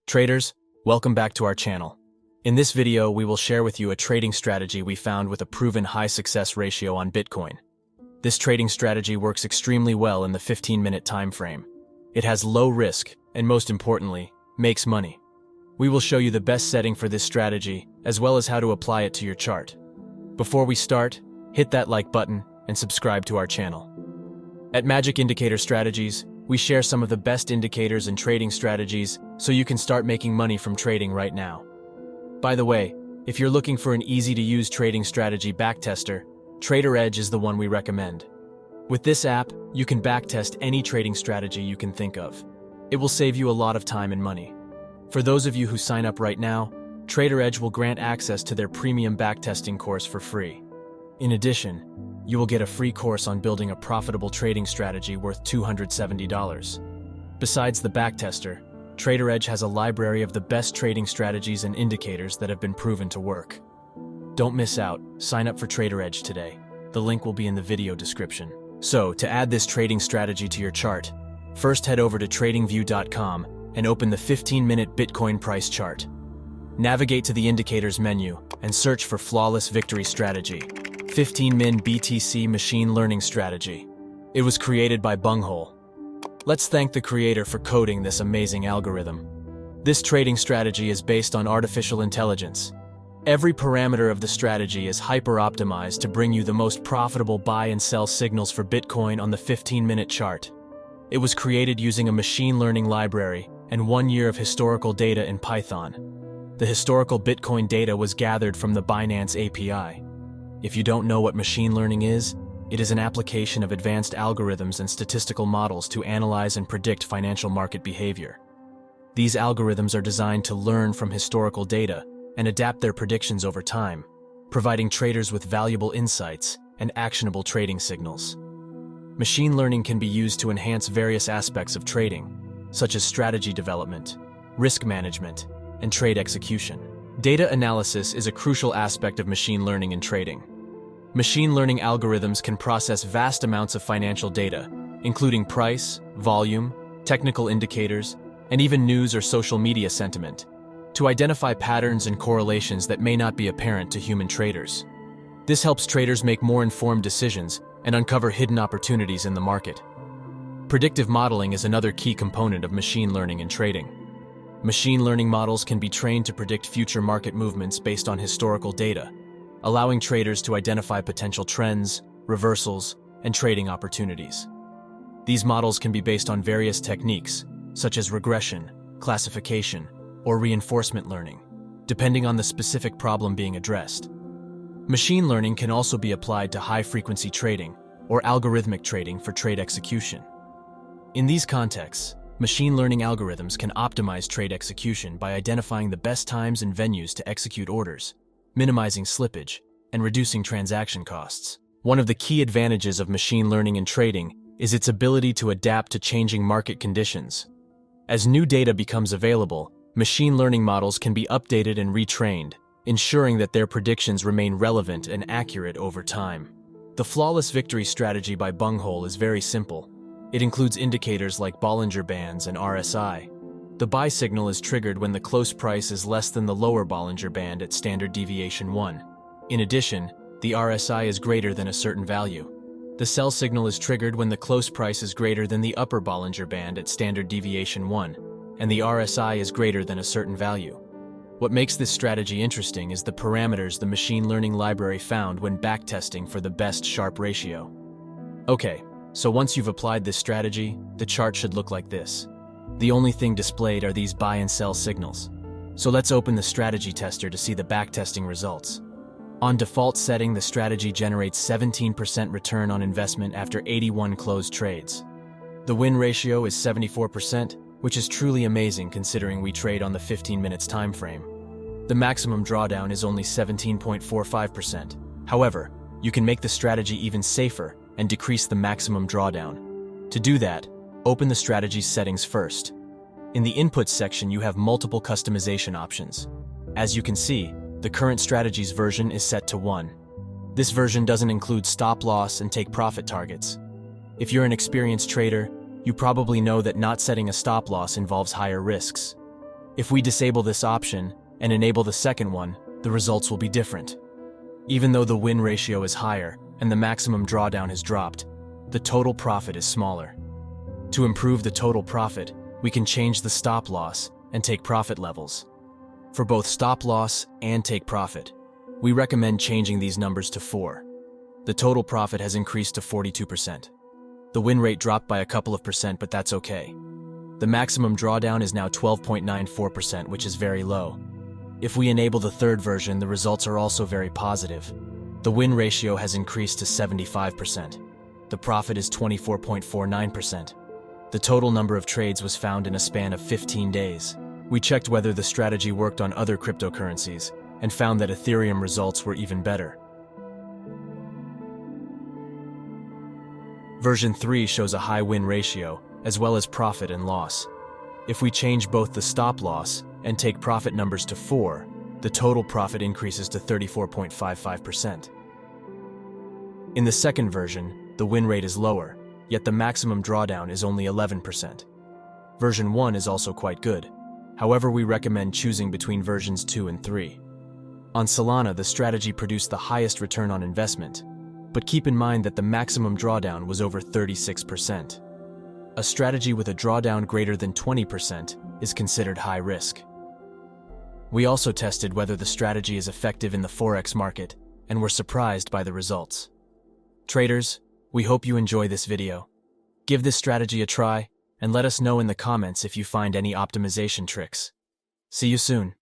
Traders, welcome back to our channel. In this video, we will share with you a trading strategy we found with a proven high success ratio on Bitcoin. This trading strategy works extremely well in the 15-minute time frame. It has low risk, and most importantly, makes money. We will show you the best setting for this strategy, as well as how to apply it to your chart. Before we start, hit that like button and subscribe to our channel. At Magic Indicator Strategies, we share some of the best indicators and trading strategies so you can start making money from trading right now. By the way, if you're looking for an easy-to-use trading strategy backtester, TraderEdge is the one we recommend. With this app, you can backtest any trading strategy you can think of. It will save you a lot of time and money. For those of you who sign up right now, TraderEdge will grant access to their premium backtesting course for free. In addition, you will get a free course on building a profitable trading strategy worth $270. Besides the backtester, TraderEdge has a library of the best trading strategies and indicators that have been proven to work. Don't miss out. Sign up for TraderEdge today. The link will be in the video description. So, to add this trading strategy to your chart, first head over to TradingView.com and open the 15-minute Bitcoin price chart. Navigate to the Indicators menu and search for Flawless Victory Strategy, 15-min BTC Machine Learning Strategy. It was created by Bunghole. Let's thank the creator for coding this amazing algorithm. This trading strategy is based on artificial intelligence. Every parameter of the strategy is hyper-optimized to bring you the most profitable buy and sell signals for Bitcoin on the 15-minute chart. It was created using a machine learning library and 1 year of historical data in Python. The historical Bitcoin data was gathered from the Binance API. If you don't know what machine learning is, it is an application of advanced algorithms and statistical models to analyze and predict financial market behavior. These algorithms are designed to learn from historical data and adapt their predictions over time, providing traders with valuable insights and actionable trading signals. Machine learning can be used to enhance various aspects of trading, such as strategy development, risk management, and trade execution. Data analysis is a crucial aspect of machine learning in trading. Machine learning algorithms can process vast amounts of financial data, including price, volume, technical indicators, and even news or social media sentiment, to identify patterns and correlations that may not be apparent to human traders. This helps traders make more informed decisions and uncover hidden opportunities in the market. Predictive modeling is another key component of machine learning in trading. Machine learning models can be trained to predict future market movements based on historical data, allowing traders to identify potential trends, reversals, and trading opportunities. These models can be based on various techniques, such as regression, classification, or reinforcement learning, depending on the specific problem being addressed. Machine learning can also be applied to high-frequency trading or algorithmic trading for trade execution. In these contexts, machine learning algorithms can optimize trade execution by identifying the best times and venues to execute orders, minimizing slippage, and reducing transaction costs. One of the key advantages of machine learning in trading is its ability to adapt to changing market conditions. As new data becomes available, machine learning models can be updated and retrained, ensuring that their predictions remain relevant and accurate over time. The Flawless Victory Strategy by Bunghole is very simple. It includes indicators like Bollinger Bands and RSI. The buy signal is triggered when the close price is less than the lower Bollinger Band at standard deviation 1. In addition, the RSI is greater than a certain value. The sell signal is triggered when the close price is greater than the upper Bollinger Band at standard deviation 1, and the RSI is greater than a certain value. What makes this strategy interesting is the parameters the machine learning library found when backtesting for the best Sharpe ratio. Okay, so once you've applied this strategy, the chart should look like this. The only thing displayed are these buy and sell signals. So let's open the strategy tester to see the backtesting results. On default setting, the strategy generates 17% return on investment after 81 closed trades. The win ratio is 74%, which is truly amazing considering we trade on the 15 minutes time frame. The maximum drawdown is only 17.45%. However, you can make the strategy even safer and decrease the maximum drawdown. To do that, open the strategy's settings first. In the Inputs section, you have multiple customization options. As you can see, the current strategy's version is set to 1. This version doesn't include stop loss and take profit targets. If you're an experienced trader, you probably know that not setting a stop loss involves higher risks. If we disable this option and enable the second one, the results will be different. Even though the win ratio is higher and the maximum drawdown has dropped, the total profit is smaller. To improve the total profit, we can change the stop loss and take profit levels. For both stop loss and take profit, we recommend changing these numbers to 4. The total profit has increased to 42%. The win rate dropped by a couple of percent, but that's okay. The maximum drawdown is now 12.94%, which is very low. If we enable the third version, the results are also very positive. The win ratio has increased to 75%. The profit is 24.49%. The total number of trades was found in a span of 15 days. We checked whether the strategy worked on other cryptocurrencies and found that Ethereum results were even better. Version 3 shows a high win ratio, as well as profit and loss. If we change both the stop loss and take profit numbers to 4, the total profit increases to 34.55%. In the second version, the win rate is lower, yet the maximum drawdown is only 11%. Version 1 is also quite good. However, we recommend choosing between versions 2 and 3. On Solana, the strategy produced the highest return on investment, but keep in mind that the maximum drawdown was over 36%. A strategy with a drawdown greater than 20% is considered high risk. We also tested whether the strategy is effective in the Forex market and were surprised by the results. Traders, we hope you enjoy this video. Give this strategy a try and let us know in the comments if you find any optimization tricks. See you soon.